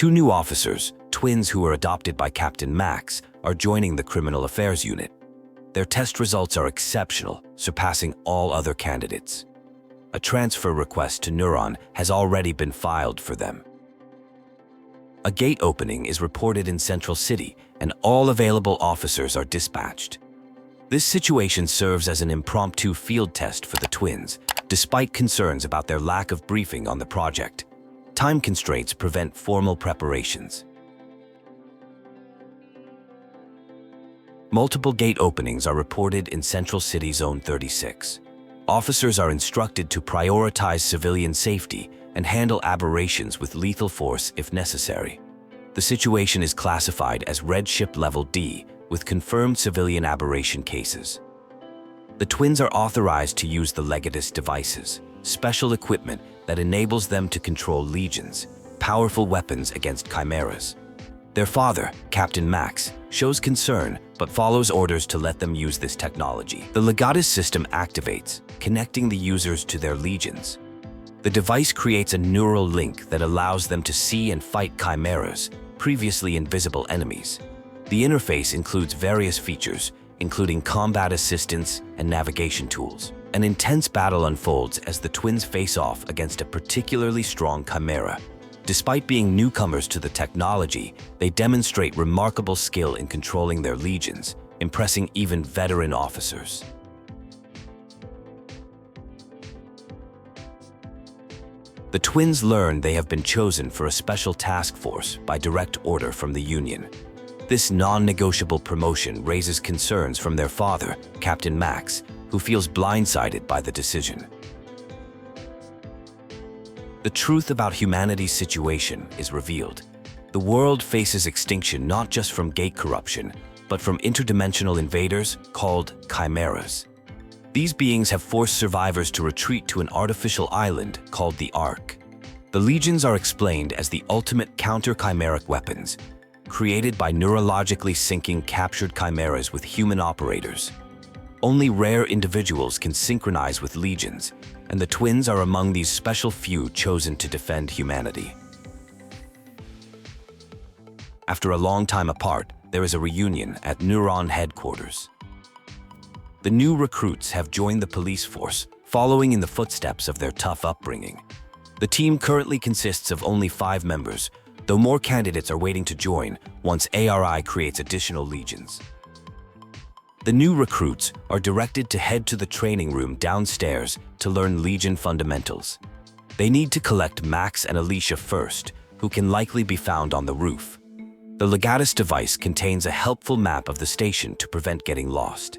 Two new officers, twins who were adopted by Captain Max, are joining the Criminal Affairs Unit. Their test results are exceptional, surpassing all other candidates. A transfer request to Neuron has already been filed for them. A gate opening is reported in Central City, and all available officers are dispatched. This situation serves as an impromptu field test for the twins, despite concerns about their lack of briefing on the project. Time constraints prevent formal preparations. Multiple gate openings are reported in Central City Zone 36. Officers are instructed to prioritize civilian safety and handle aberrations with lethal force if necessary. The situation is classified as Red Ship Level D, with confirmed civilian aberration cases. The twins are authorized to use the Legatus devices, special equipment that enables them to control legions, powerful weapons against chimeras. Their father, Captain Max, shows concern but follows orders to let them use this technology. The Legatus system activates, connecting the users to their legions. The device creates a neural link that allows them to see and fight chimeras, previously invisible enemies. The interface includes various features, including combat assistance and navigation tools. An intense battle unfolds as the twins face off against a particularly strong chimera. Despite being newcomers to the technology, they demonstrate remarkable skill in controlling their legions, impressing even veteran officers. The twins learn they have been chosen for a special task force by direct order from the Union. This non-negotiable promotion raises concerns from their father, Captain Max, who feels blindsided by the decision. The truth about humanity's situation is revealed. The world faces extinction not just from gate corruption, but from interdimensional invaders called chimeras. These beings have forced survivors to retreat to an artificial island called the Ark. The legions are explained as the ultimate counter-chimeric weapons, created by neurologically syncing captured chimeras with human operators. Only rare individuals can synchronize with legions, and the twins are among these special few chosen to defend humanity. After a long time apart, there is a reunion at Neuron headquarters. The new recruits have joined the police force, following in the footsteps of their tough upbringing. The team currently consists of only 5 members, though more candidates are waiting to join once ARI creates additional legions. The new recruits are directed to head to the training room downstairs to learn Legion fundamentals. They need to collect Max and Alicia first, who can likely be found on the roof. The Legatus device contains a helpful map of the station to prevent getting lost.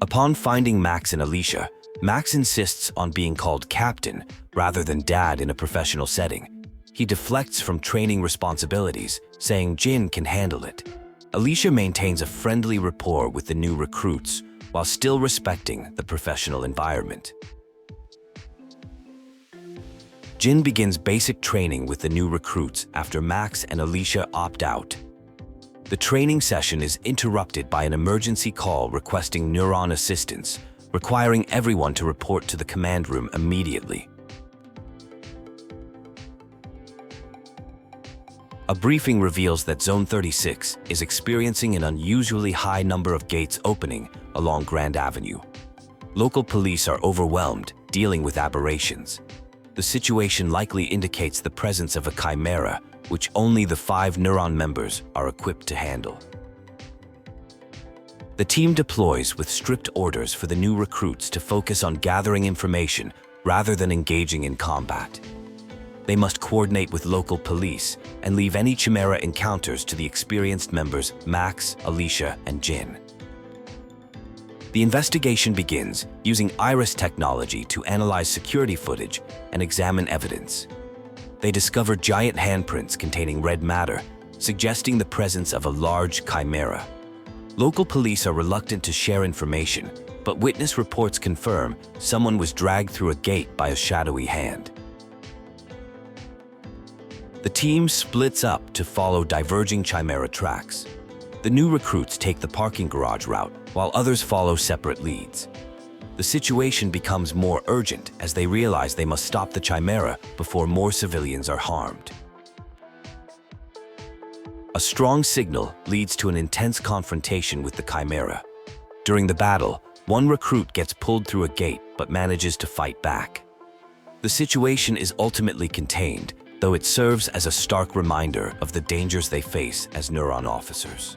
Upon finding Max and Alicia, Max insists on being called Captain rather than Dad in a professional setting. He deflects from training responsibilities, saying Jin can handle it. Alicia maintains a friendly rapport with the new recruits while still respecting the professional environment. Jin begins basic training with the new recruits after Max and Alicia opt out. The training session is interrupted by an emergency call requesting Neuron assistance, requiring everyone to report to the command room immediately. A briefing reveals that Zone 36 is experiencing an unusually high number of gates opening along Grand Avenue. Local police are overwhelmed, dealing with aberrations. The situation likely indicates the presence of a chimera, which only the 5 Neuron members are equipped to handle. The team deploys with strict orders for the new recruits to focus on gathering information rather than engaging in combat. They must coordinate with local police and leave any Chimera encounters to the experienced members Max, Alicia, and Jin. The investigation begins using iris technology to analyze security footage and examine evidence. They discover giant handprints containing red matter, suggesting the presence of a large chimera. Local police are reluctant to share information, but witness reports confirm someone was dragged through a gate by a shadowy hand. The team splits up to follow diverging chimera tracks. The new recruits take the parking garage route, while others follow separate leads. The situation becomes more urgent as they realize they must stop the Chimera before more civilians are harmed. A strong signal leads to an intense confrontation with the Chimera. During the battle, one recruit gets pulled through a gate but manages to fight back. The situation is ultimately contained, though it serves as a stark reminder of the dangers they face as Neuron officers.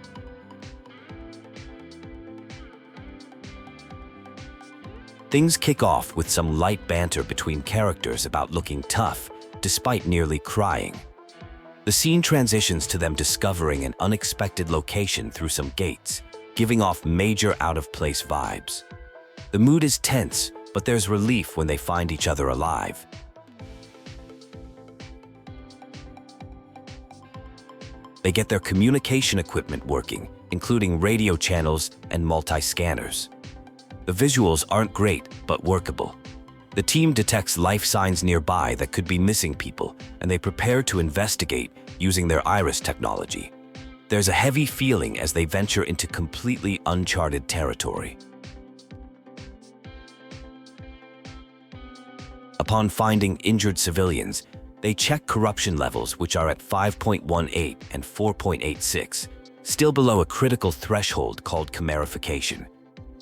Things kick off with some light banter between characters about looking tough, despite nearly crying. The scene transitions to them discovering an unexpected location through some gates, giving off major out-of-place vibes. The mood is tense, but there's relief when they find each other alive. They get their communication equipment working, including radio channels and multi-scanners. The visuals aren't great, but workable. The team detects life signs nearby that could be missing people, and they prepare to investigate using their iris technology. There's a heavy feeling as they venture into completely uncharted territory. Upon finding injured civilians, they check corruption levels, which are at 5.18 and 4.86, still below a critical threshold called chimerification.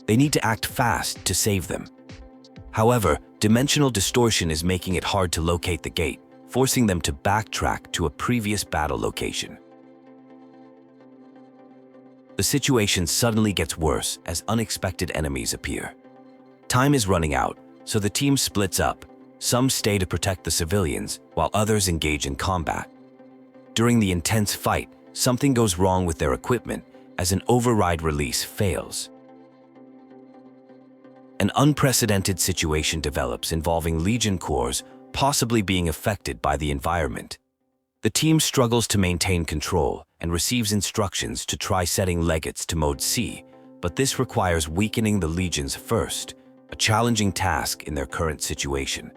They need to act fast to save them. However, dimensional distortion is making it hard to locate the gate, forcing them to backtrack to a previous battle location. The situation suddenly gets worse as unexpected enemies appear. Time is running out, so the team splits up. Some stay to protect the civilians, while others engage in combat. During the intense fight, something goes wrong with their equipment as an override release fails. An unprecedented situation develops involving Legion cores possibly being affected by the environment. The team struggles to maintain control and receives instructions to try setting Legatus to Mode C, but this requires weakening the Legions first, a challenging task in their current situation.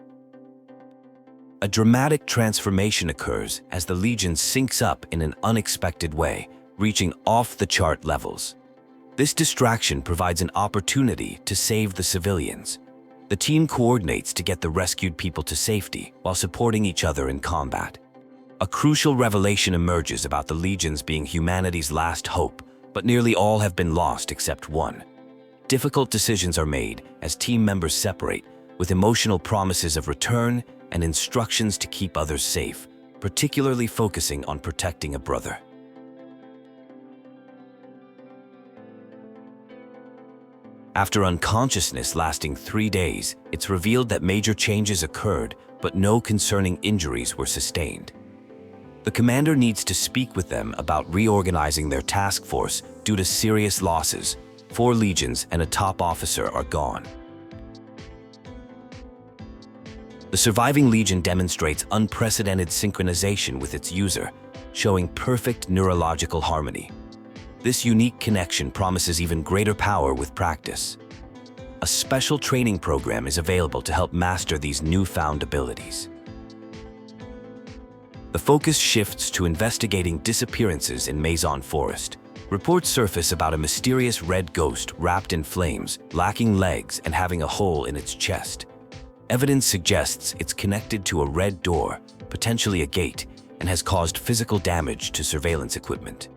A dramatic transformation occurs as the Legion syncs up in an unexpected way, reaching off-the-chart levels. This distraction provides an opportunity to save the civilians. The team coordinates to get the rescued people to safety while supporting each other in combat. A crucial revelation emerges about the Legions being humanity's last hope, but nearly all have been lost except one. Difficult decisions are made as team members separate, with emotional promises of return and instructions to keep others safe, particularly focusing on protecting a brother. After unconsciousness lasting 3 days, it's revealed that major changes occurred, but no concerning injuries were sustained. The commander needs to speak with them about reorganizing their task force due to serious losses. 4 legions and a top officer are gone. The surviving legion demonstrates unprecedented synchronization with its user, showing perfect neurological harmony. This unique connection promises even greater power with practice. A special training program is available to help master these newfound abilities. The focus shifts to investigating disappearances in Maison forest. Reports surface about a mysterious red ghost wrapped in flames, lacking legs and having a hole in its chest. Evidence suggests it's connected to a red door, potentially a gate, and has caused physical damage to surveillance equipment.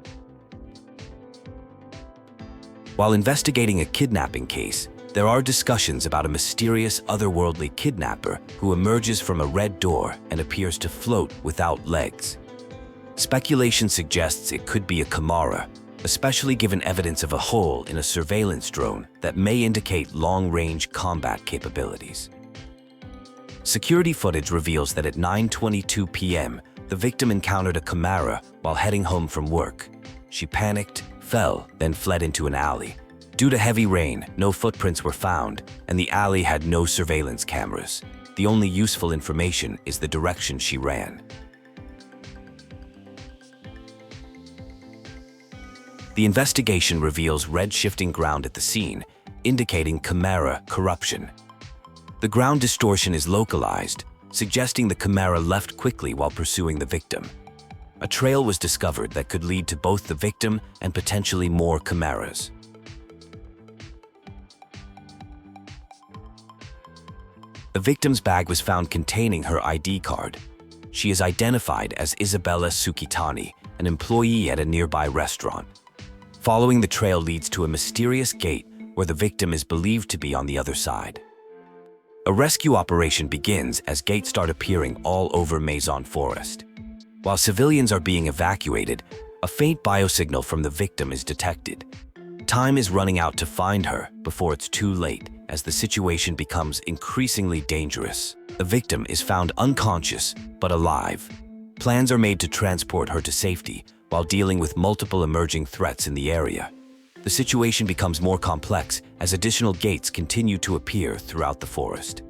While investigating a kidnapping case, there are discussions about a mysterious otherworldly kidnapper who emerges from a red door and appears to float without legs. Speculation suggests it could be a Chimera, especially given evidence of a hole in a surveillance drone that may indicate long-range combat capabilities. Security footage reveals that at 9:22 p.m., the victim encountered a Chimera while heading home from work. She panicked, fell, then fled into an alley. Due to heavy rain, no footprints were found, and the alley had no surveillance cameras. The only useful information is the direction she ran. The investigation reveals red-shifting ground at the scene, indicating Chimera corruption. The ground distortion is localized, suggesting the Chimera left quickly while pursuing the victim. A trail was discovered that could lead to both the victim and potentially more Chimeras. The victim's bag was found containing her ID card. She is identified as Isabella Sukitani, an employee at a nearby restaurant. Following the trail leads to a mysterious gate where the victim is believed to be on the other side. A rescue operation begins as gates start appearing all over Maison forest. While civilians are being evacuated, a faint biosignal from the victim is detected. Time is running out to find her before it's too late, as the situation becomes increasingly dangerous. The victim is found unconscious but alive. Plans are made to transport her to safety while dealing with multiple emerging threats in the area. The situation becomes more complex as additional gates continue to appear throughout the forest.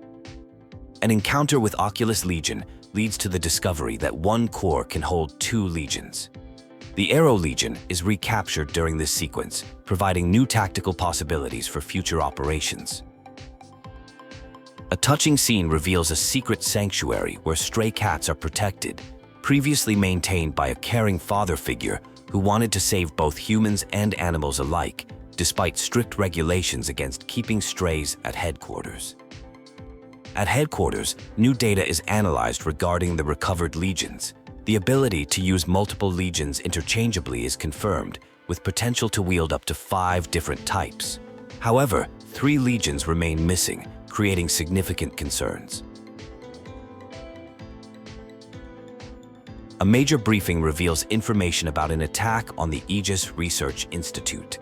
An encounter with Oculus Legion leads to the discovery that one core can hold 2 legions. The Arrow Legion is recaptured during this sequence, providing new tactical possibilities for future operations. A touching scene reveals a secret sanctuary where stray cats are protected, previously maintained by a caring father figure who wanted to save both humans and animals alike, despite strict regulations against keeping strays at headquarters. At headquarters, new data is analyzed regarding the recovered legions. The ability to use multiple legions interchangeably is confirmed, with potential to wield up to 5 different types. However, 3 legions remain missing, creating significant concerns. A major briefing reveals information about an attack on the Aegis Research Institute.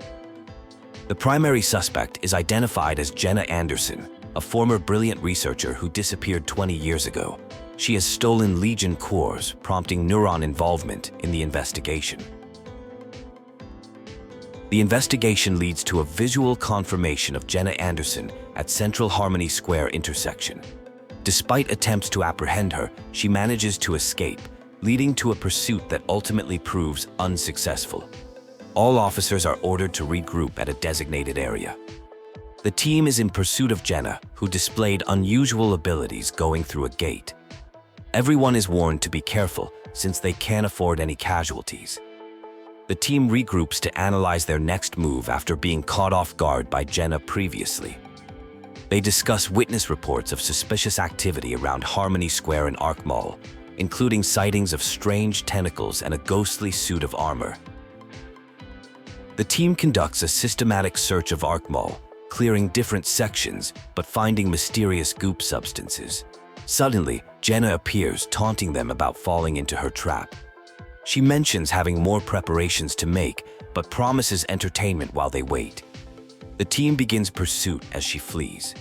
The primary suspect is identified as Jenna Anderson, a former brilliant researcher who disappeared 20 years ago. She has stolen Legion cores, prompting Neuron involvement in the investigation. The investigation leads to a visual confirmation of Jenna Anderson at Central Harmony Square intersection. Despite attempts to apprehend her, she manages to escape, leading to a pursuit that ultimately proves unsuccessful. All officers are ordered to regroup at a designated area. The team is in pursuit of Jenna, who displayed unusual abilities going through a gate. Everyone is warned to be careful since they can't afford any casualties. The team regroups to analyze their next move after being caught off guard by Jenna previously. They discuss witness reports of suspicious activity around Harmony Square and Arc Mall, including sightings of strange tentacles and a ghostly suit of armor. The team conducts a systematic search of Arc Mall, clearing different sections but finding mysterious goop substances. Suddenly, Jenna appears, taunting them about falling into her trap. She mentions having more preparations to make, but promises entertainment while they wait. The team begins pursuit as she flees.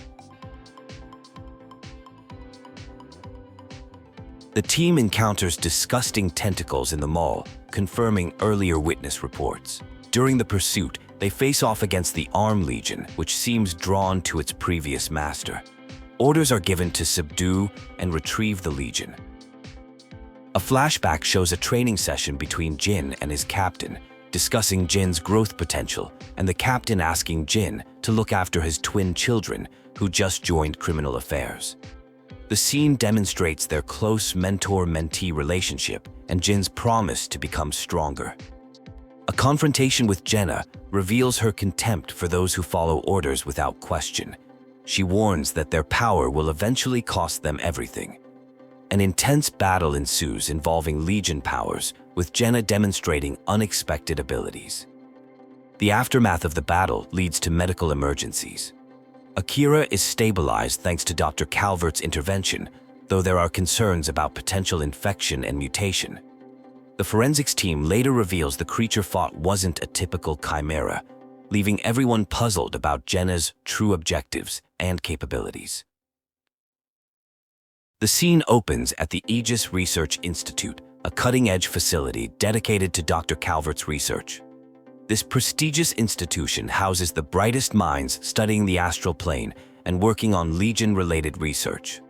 The team encounters disgusting tentacles in the mall, confirming earlier witness reports. During the pursuit, they face off against the Arm Legion, which seems drawn to its previous master. Orders are given to subdue and retrieve the Legion. A flashback shows a training session between Jin and his captain, discussing Jin's growth potential and the captain asking Jin to look after his twin children who just joined criminal affairs. The scene demonstrates their close mentor-mentee relationship and Jin's promise to become stronger. A confrontation with Jenna reveals her contempt for those who follow orders without question. She warns that their power will eventually cost them everything. An intense battle ensues involving Legion powers, with Jenna demonstrating unexpected abilities. The aftermath of the battle leads to medical emergencies. Akira is stabilized thanks to Dr. Calvert's intervention, though there are concerns about potential infection and mutation. The forensics team later reveals the creature fought wasn't a typical chimera, leaving everyone puzzled about Jenna's true objectives and capabilities. The scene opens at the Aegis Research Institute, a cutting-edge facility dedicated to Dr. Calvert's research. This prestigious institution houses the brightest minds studying the astral plane and working on Legion-related research.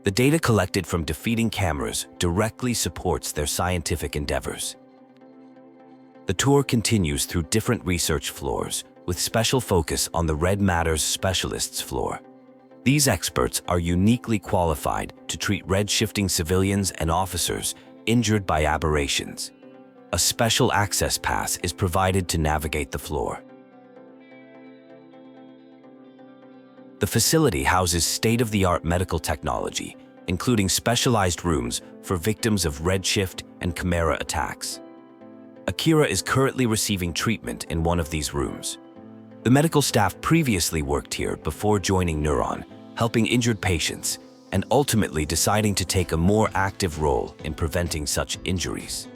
The data collected from defeating cameras directly supports their scientific endeavors. The tour continues through different research floors, with special focus on the Red Matters Specialists floor. These experts are uniquely qualified to treat red-shifting civilians and officers injured by aberrations. A special access pass is provided to navigate the floor. The facility houses state-of-the-art medical technology, including specialized rooms for victims of redshift and Chimera attacks. Akira is currently receiving treatment in one of these rooms. The medical staff previously worked here before joining Neuron, helping injured patients, and ultimately deciding to take a more active role in preventing such injuries.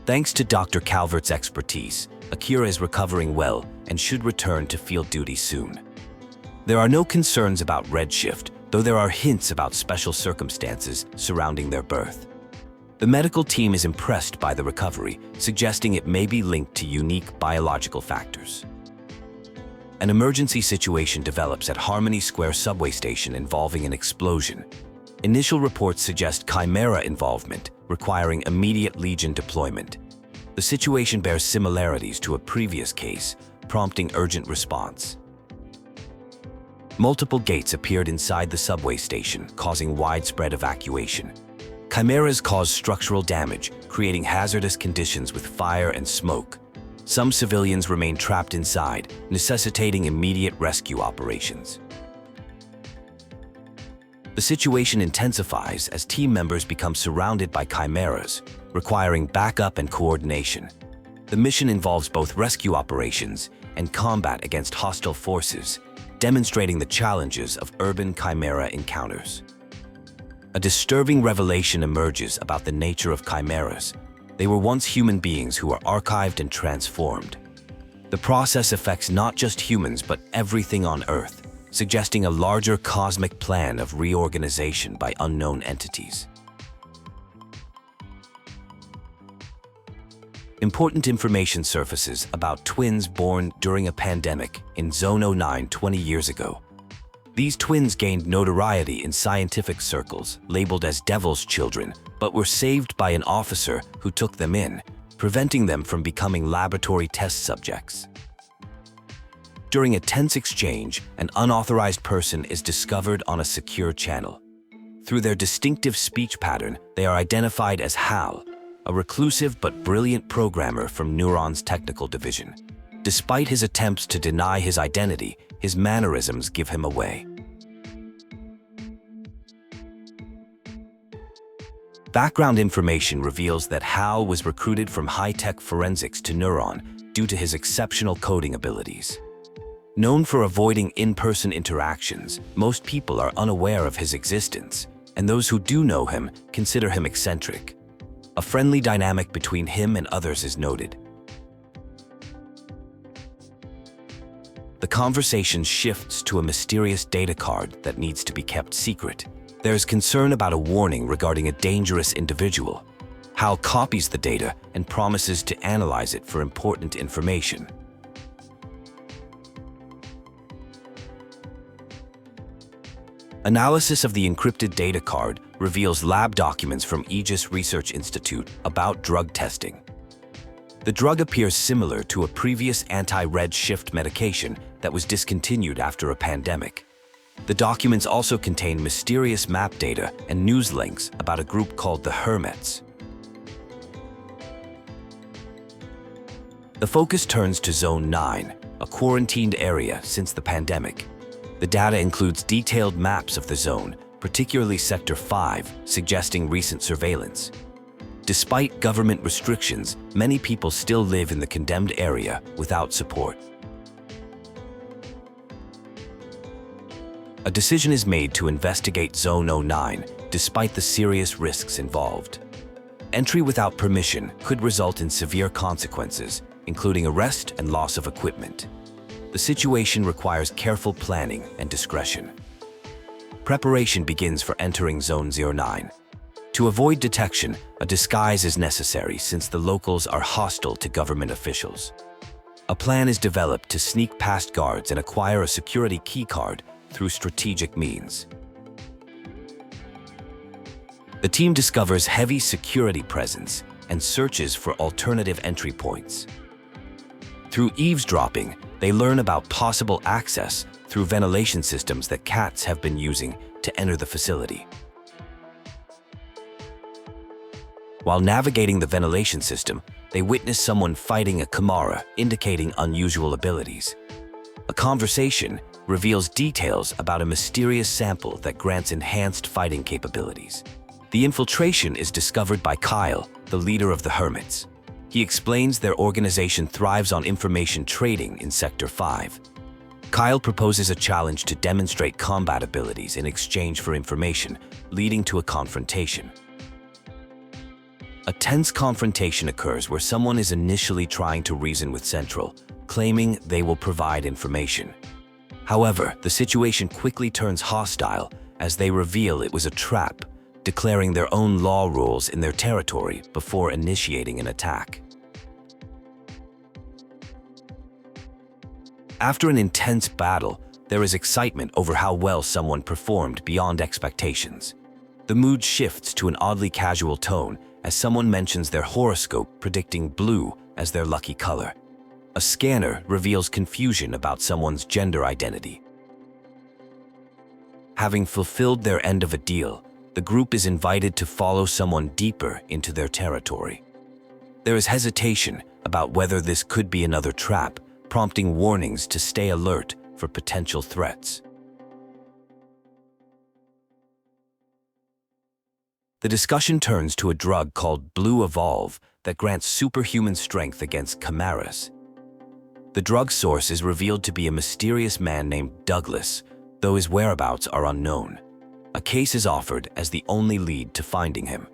Thanks to Dr. Calvert's expertise, Akira is recovering well and should return to field duty soon. There are no concerns about redshift, though there are hints about special circumstances surrounding their birth. The medical team is impressed by the recovery, suggesting it may be linked to unique biological factors. An emergency situation develops at Harmony Square subway station involving an explosion. Initial reports suggest Chimera involvement, requiring immediate Legion deployment. The situation bears similarities to a previous case, prompting urgent response. Multiple gates appeared inside the subway station, causing widespread evacuation. Chimeras cause structural damage, creating hazardous conditions with fire and smoke. Some civilians remain trapped inside, necessitating immediate rescue operations. The situation intensifies as team members become surrounded by chimeras, requiring backup and coordination. The mission involves both rescue operations and combat against hostile forces, demonstrating the challenges of urban chimera encounters. A disturbing revelation emerges about the nature of chimeras. They were once human beings who are archived and transformed. The process affects not just humans but everything on Earth, suggesting a larger cosmic plan of reorganization by unknown entities. Important information surfaces about twins born during a pandemic in Zone 09 20 years ago. These twins gained notoriety in scientific circles, labeled as Devil's Children, but were saved by an officer who took them in, preventing them from becoming laboratory test subjects. During a tense exchange, an unauthorized person is discovered on a secure channel. Through their distinctive speech pattern, they are identified as Hal, a reclusive but brilliant programmer from Neuron's technical division. Despite his attempts to deny his identity, his mannerisms give him away. Background information reveals that Hal was recruited from high-tech forensics to Neuron due to his exceptional coding abilities. Known for avoiding in-person interactions, most people are unaware of his existence, and those who do know him consider him eccentric. A friendly dynamic between him and others is noted. The conversation shifts to a mysterious data card that needs to be kept secret. There is concern about a warning regarding a dangerous individual. Hal copies the data and promises to analyze it for important information. Analysis of the encrypted data card reveals lab documents from Aegis Research Institute about drug testing. The drug appears similar to a previous anti-redshift medication that was discontinued after a pandemic. The documents also contain mysterious map data and news links about a group called the Remnants. The focus turns to Zone 9, a quarantined area since the pandemic. The data includes detailed maps of the zone, particularly Sector 5, suggesting recent surveillance. Despite government restrictions, many people still live in the condemned area without support. A decision is made to investigate Zone 09, despite the serious risks involved. Entry without permission could result in severe consequences, including arrest and loss of equipment. The situation requires careful planning and discretion. Preparation begins for entering Zone 09. To avoid detection, a disguise is necessary since the locals are hostile to government officials. A plan is developed to sneak past guards and acquire a security keycard through strategic means. The team discovers heavy security presence and searches for alternative entry points. Through eavesdropping, they learn about possible access through ventilation systems that cats have been using to enter the facility. While navigating the ventilation system, they witness someone fighting a Chimera, indicating unusual abilities. A conversation reveals details about a mysterious sample that grants enhanced fighting capabilities. The infiltration is discovered by Kyle, the leader of the Hermits. He explains their organization thrives on information trading in Sector 5. Kyle proposes a challenge to demonstrate combat abilities in exchange for information, leading to a confrontation. A tense confrontation occurs where someone is initially trying to reason with Central, claiming they will provide information. However, the situation quickly turns hostile as they reveal it was a trap, declaring their own law rules in their territory before initiating an attack. After an intense battle, there is excitement over how well someone performed beyond expectations. The mood shifts to an oddly casual tone as someone mentions their horoscope predicting blue as their lucky color. A scanner reveals confusion about someone's gender identity. Having fulfilled their end of a deal, the group is invited to follow someone deeper into their territory. There is hesitation about whether this could be another trap, prompting warnings to stay alert for potential threats. The discussion turns to a drug called Blue Evolve that grants superhuman strength against chimeras. The drug source is revealed to be a mysterious man named Douglas, though his whereabouts are unknown. A case is offered as the only lead to finding him.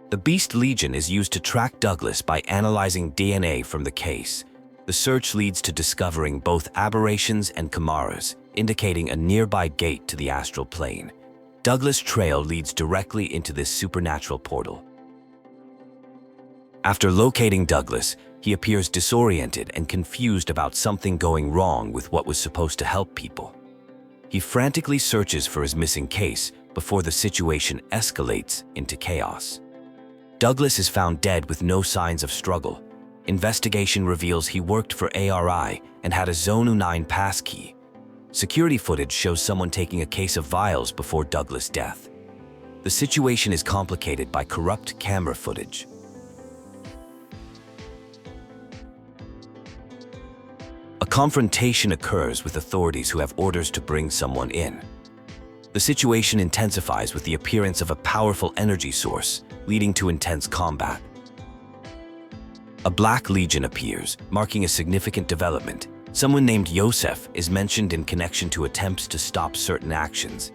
The Beast Legion is used to track Douglas by analyzing DNA from the case. The search leads to discovering both aberrations and chimeras, indicating a nearby gate to the astral plane. Douglas' trail leads directly into this supernatural portal. After locating Douglas, he appears disoriented and confused about something going wrong with what was supposed to help people. He frantically searches for his missing case before the situation escalates into chaos. Douglas is found dead with no signs of struggle. Investigation reveals he worked for ARI and had a Zone 9 passkey. Security footage shows someone taking a case of vials before Douglas' death. The situation is complicated by corrupt camera footage. A confrontation occurs with authorities who have orders to bring someone in. The situation intensifies with the appearance of a powerful energy source, leading to intense combat. A Black Legion appears, marking a significant development. Someone named Yosef is mentioned in connection to attempts to stop certain actions.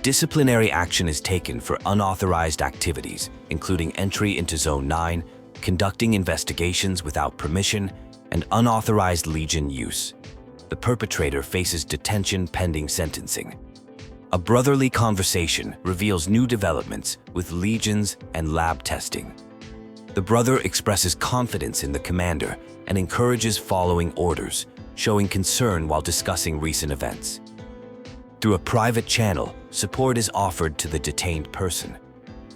Disciplinary action is taken for unauthorized activities, including entry into Zone 9, conducting investigations without permission, and unauthorized Legion use. The perpetrator faces detention pending sentencing. A brotherly conversation reveals new developments with legions and lab testing. The brother expresses confidence in the commander and encourages following orders, showing concern while discussing recent events. Through a private channel, support is offered to the detained person.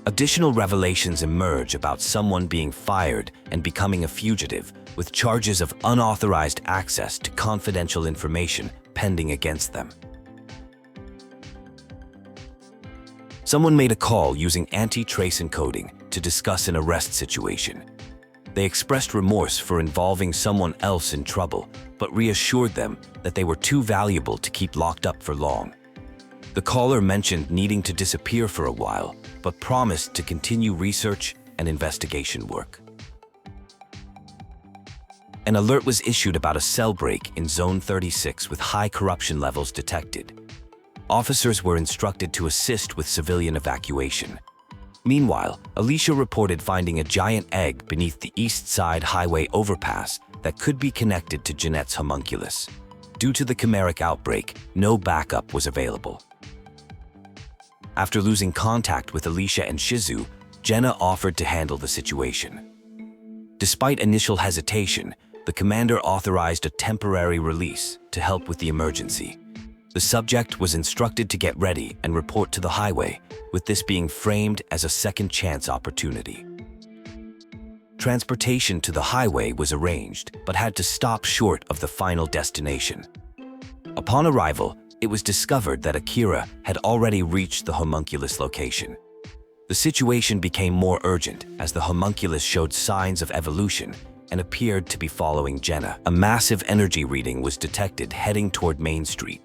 Additional revelations emerge about someone being fired and becoming a fugitive, with charges of unauthorized access to confidential information pending against them. Someone made a call using anti-trace encoding to discuss an arrest situation. They expressed remorse for involving someone else in trouble, but reassured them that they were too valuable to keep locked up for long. The caller mentioned needing to disappear for a while, but promised to continue research and investigation work. An alert was issued about a cell break in Zone 36 with high corruption levels detected. Officers were instructed to assist with civilian evacuation. Meanwhile, Alicia reported finding a giant egg beneath the East Side Highway overpass that could be connected to Jeanette's homunculus. Due to the chimeric outbreak, no backup was available. After losing contact with Alicia and Shizu, Jenna offered to handle the situation. Despite initial hesitation, the commander authorized a temporary release to help with the emergency. The subject was instructed to get ready and report to the highway, with this being framed as a second chance opportunity. Transportation to the highway was arranged, but had to stop short of the final destination. Upon arrival, it was discovered that Akira had already reached the homunculus location. The situation became more urgent as the homunculus showed signs of evolution and appeared to be following Jenna. A massive energy reading was detected heading toward Main Street.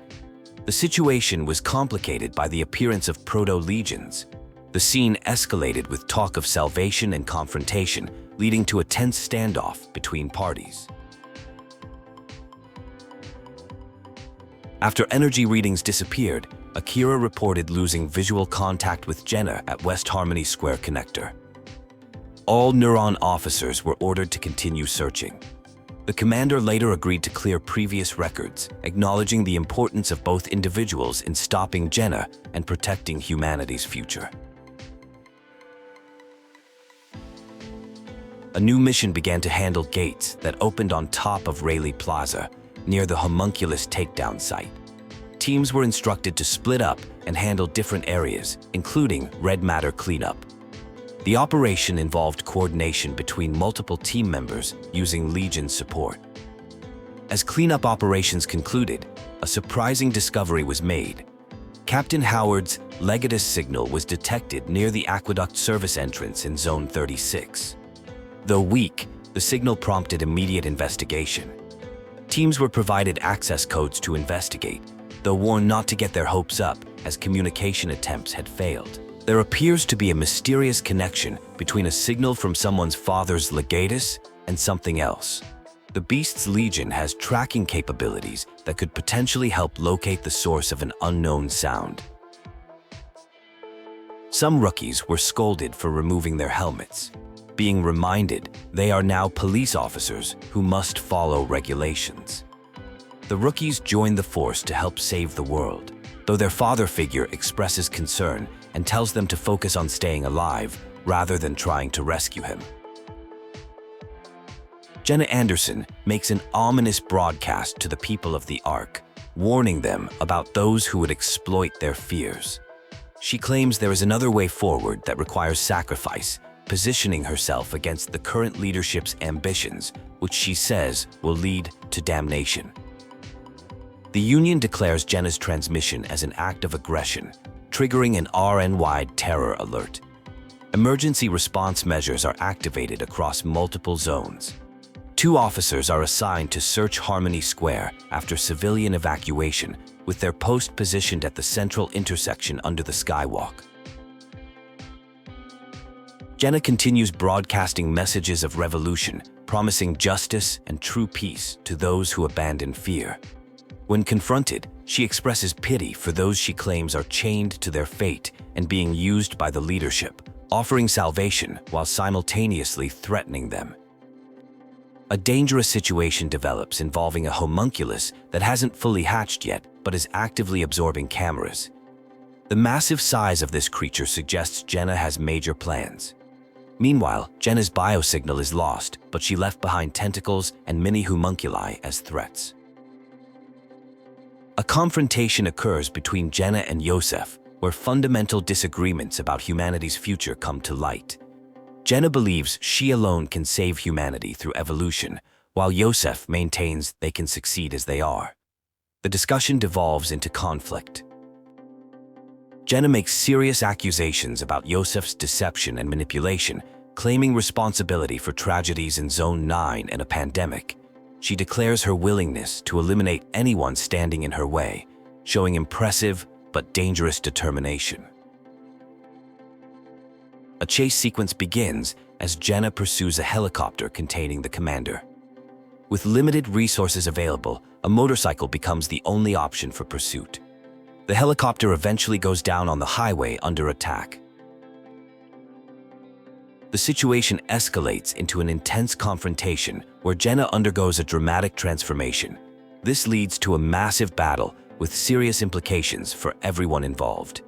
The situation was complicated by the appearance of proto-legions. The scene escalated with talk of salvation and confrontation, leading to a tense standoff between parties. After energy readings disappeared, Akira reported losing visual contact with Jenna at West Harmony Square connector. All Neuron officers were ordered to continue searching. The commander later agreed to clear previous records, acknowledging the importance of both individuals in stopping Jenna and protecting humanity's future. A new mission began to handle gates that opened on top of Rayleigh Plaza, near the homunculus takedown site. Teams were instructed to split up and handle different areas, including red matter cleanup. The operation involved coordination between multiple team members using Legion support. As cleanup operations concluded, a surprising discovery was made. Captain Howard's Legatus signal was detected near the aqueduct service entrance in Zone 36. Though weak, the signal prompted immediate investigation. Teams were provided access codes to investigate, though warned not to get their hopes up as communication attempts had failed. There appears to be a mysterious connection between a signal from someone's father's Legatus and something else. The Beast's Legion has tracking capabilities that could potentially help locate the source of an unknown sound. Some rookies were scolded for removing their helmets, being reminded they are now police officers who must follow regulations. The rookies join the force to help save the world, though their father figure expresses concern and tells them to focus on staying alive rather than trying to rescue him. Jenna Anderson makes an ominous broadcast to the people of the Ark, warning them about those who would exploit their fears. She claims there is another way forward that requires sacrifice, positioning herself against the current leadership's ambitions, which she says will lead to damnation. The Union declares Jenna's transmission as an act of aggression, triggering an RN-wide terror alert. Emergency response measures are activated across multiple zones. 2 officers are assigned to search Harmony Square after civilian evacuation, with their post positioned at the central intersection under the skywalk. Jenna continues broadcasting messages of revolution, promising justice and true peace to those who abandon fear. When confronted, she expresses pity for those she claims are chained to their fate and being used by the leadership, offering salvation while simultaneously threatening them. A dangerous situation develops involving a homunculus that hasn't fully hatched yet but is actively absorbing cameras. The massive size of this creature suggests Jenna has major plans. Meanwhile, Jenna's biosignal is lost, but she left behind tentacles and mini homunculi as threats. A confrontation occurs between Jenna and Yosef, where fundamental disagreements about humanity's future come to light. Jenna believes she alone can save humanity through evolution, while Yosef maintains they can succeed as they are. The discussion devolves into conflict. Jenna makes serious accusations about Yosef's deception and manipulation, claiming responsibility for tragedies in Zone 9 and a pandemic. She declares her willingness to eliminate anyone standing in her way, showing impressive but dangerous determination. A chase sequence begins as Jenna pursues a helicopter containing the commander. With limited resources available, a motorcycle becomes the only option for pursuit. The helicopter eventually goes down on the highway under attack. The situation escalates into an intense confrontation where Jenna undergoes a dramatic transformation. This leads to a massive battle with serious implications for everyone involved.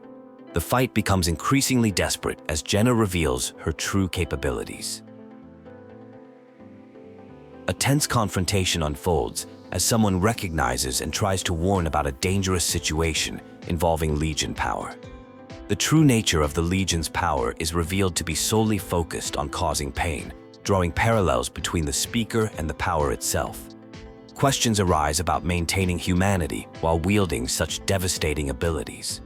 The fight becomes increasingly desperate as Jenna reveals her true capabilities. A tense confrontation unfolds as someone recognizes and tries to warn about a dangerous situation involving Legion power. The true nature of the Legion's power is revealed to be solely focused on causing pain, drawing parallels between the speaker and the power itself. Questions arise about maintaining humanity while wielding such devastating abilities.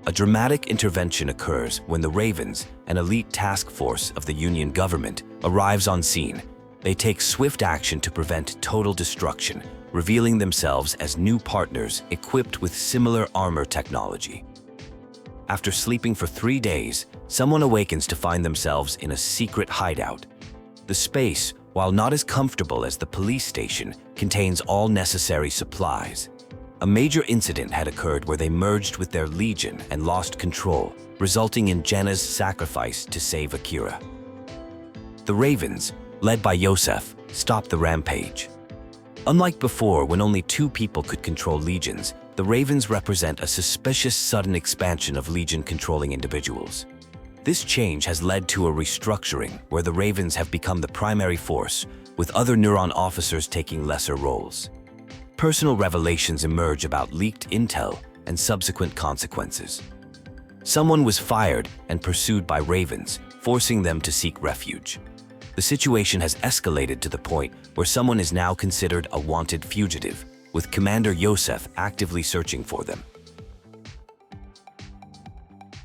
A dramatic intervention occurs when the Ravens, an elite task force of the Union government, arrives on scene. They take swift action to prevent total destruction, revealing themselves as new partners equipped with similar armor technology. After sleeping for 3 days, someone awakens to find themselves in a secret hideout. The space, while not as comfortable as the police station, contains all necessary supplies. A major incident had occurred where they merged with their legion and lost control, resulting in Jenna's sacrifice to save Akira. The Ravens, led by Yosef, stopped the rampage. Unlike before, when only 2 people could control legions, the Ravens represent a suspicious sudden expansion of legion-controlling individuals. This change has led to a restructuring where the Ravens have become the primary force, with other Neuron officers taking lesser roles. Personal revelations emerge about leaked intel and subsequent consequences. Someone was fired and pursued by Ravens, forcing them to seek refuge. The situation has escalated to the point where someone is now considered a wanted fugitive, with Commander Yosef actively searching for them.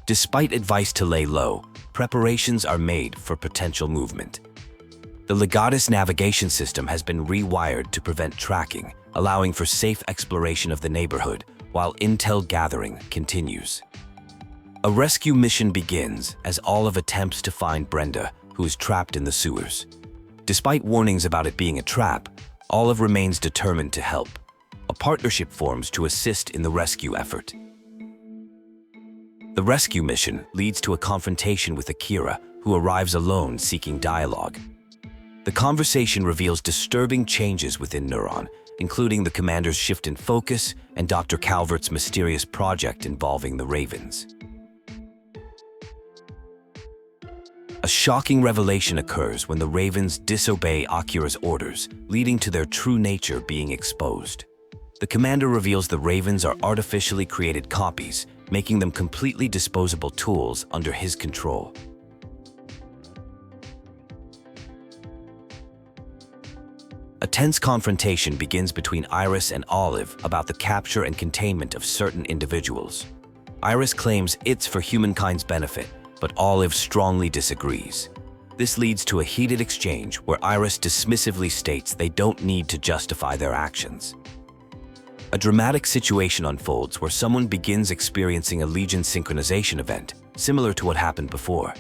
Despite advice to lay low, preparations are made for potential movement. The Legatus navigation system has been rewired to prevent tracking, allowing for safe exploration of the neighborhood while intel gathering continues. A rescue mission begins as Olive attempts to find Brenda, who is trapped in the sewers. Despite warnings about it being a trap, Olive remains determined to help. A partnership forms to assist in the rescue effort. The rescue mission leads to a confrontation with Akira, who arrives alone seeking dialogue. The conversation reveals disturbing changes within Neuron, including the commander's shift in focus and Dr. Calvert's mysterious project involving the Ravens. A shocking revelation occurs when the Ravens disobey Akira's orders, leading to their true nature being exposed. The commander reveals the Ravens are artificially created copies, making them completely disposable tools under his control. A tense confrontation begins between Iris and Olive about the capture and containment of certain individuals. Iris claims it's for humankind's benefit, but Olive strongly disagrees. This leads to a heated exchange where Iris dismissively states they don't need to justify their actions. A dramatic situation unfolds where someone begins experiencing a Legion synchronization event, similar to what happened before.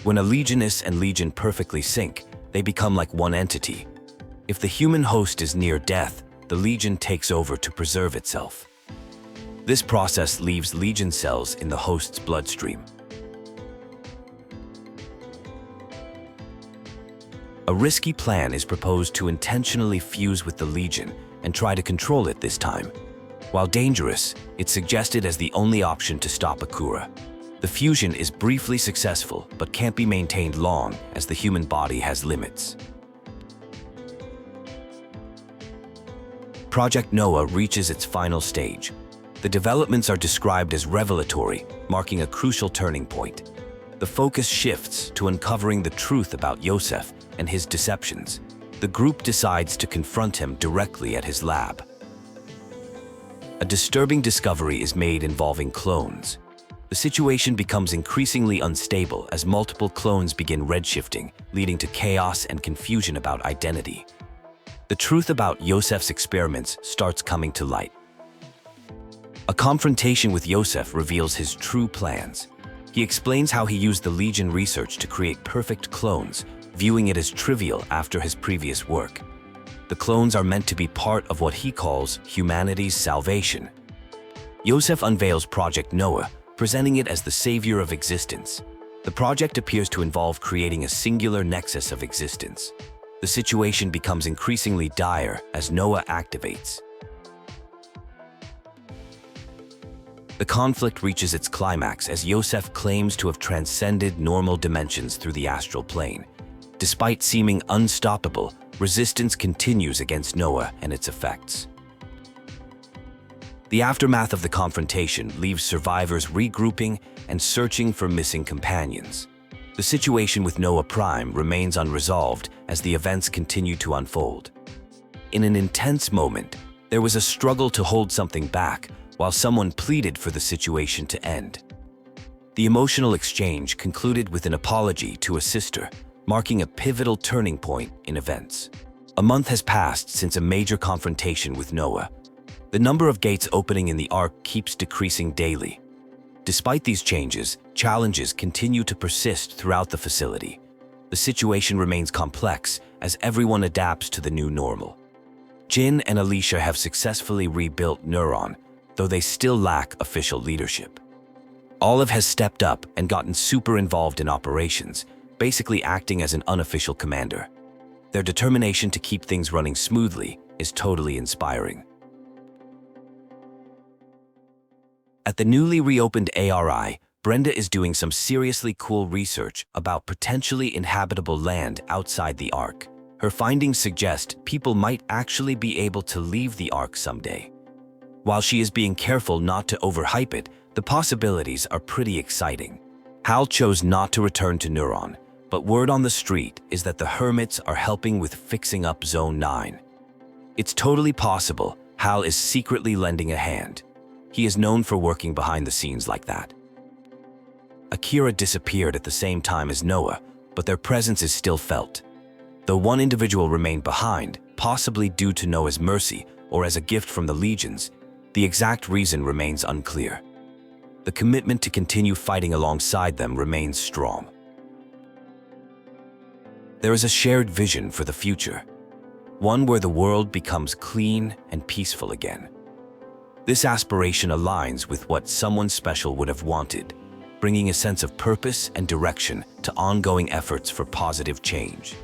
When a Legioness and Legion perfectly sync, they become like one entity. If the human host is near death, the Legion takes over to preserve itself. This process leaves Legion cells in the host's bloodstream. A risky plan is proposed to intentionally fuse with the Legion and try to control it this time. While dangerous, it's suggested as the only option to stop Akira. The fusion is briefly successful but can't be maintained long as the human body has limits. Project Noah reaches its final stage. The developments are described as revelatory, marking a crucial turning point. The focus shifts to uncovering the truth about Yosef and his deceptions. The group decides to confront him directly at his lab. A disturbing discovery is made involving clones. The situation becomes increasingly unstable as multiple clones begin redshifting, leading to chaos and confusion about identity. The truth about Yosef's experiments starts coming to light. A confrontation with Yosef reveals his true plans. He explains how he used the Legion research to create perfect clones, viewing it as trivial after his previous work. The clones are meant to be part of what he calls humanity's salvation. Yosef unveils Project Noah, presenting it as the savior of existence. The project appears to involve creating a singular nexus of existence. The situation becomes increasingly dire as Noah activates. The conflict reaches its climax as Yosef claims to have transcended normal dimensions through the astral plane. Despite seeming unstoppable, resistance continues against Noah and its effects. The aftermath of the confrontation leaves survivors regrouping and searching for missing companions. The situation with Noah Prime remains unresolved as the events continue to unfold. In an intense moment, there was a struggle to hold something back while someone pleaded for the situation to end. The emotional exchange concluded with an apology to a sister, marking a pivotal turning point in events. A month has passed since a major confrontation with Noah. The number of gates opening in the Ark keeps decreasing daily. Despite these changes, challenges continue to persist throughout the facility. The situation remains complex as everyone adapts to the new normal. Jin and Alicia have successfully rebuilt Neuron, though they still lack official leadership. Olive has stepped up and gotten super involved in operations, basically acting as an unofficial commander. Their determination to keep things running smoothly is totally inspiring. At the newly reopened ARI, Brenda is doing some seriously cool research about potentially inhabitable land outside the Ark. Her findings suggest people might actually be able to leave the Ark someday. While she is being careful not to overhype it, the possibilities are pretty exciting. Hal chose not to return to Neuron, but word on the street is that the Hermits are helping with fixing up Zone 9. It's totally possible Hal is secretly lending a hand. He is known for working behind the scenes like that. Akira disappeared at the same time as Noah, but their presence is still felt. Though one individual remained behind, possibly due to Noah's mercy or as a gift from the legions, the exact reason remains unclear. The commitment to continue fighting alongside them remains strong. There is a shared vision for the future, one where the world becomes clean and peaceful again. This aspiration aligns with what someone special would have wanted, bringing a sense of purpose and direction to ongoing efforts for positive change.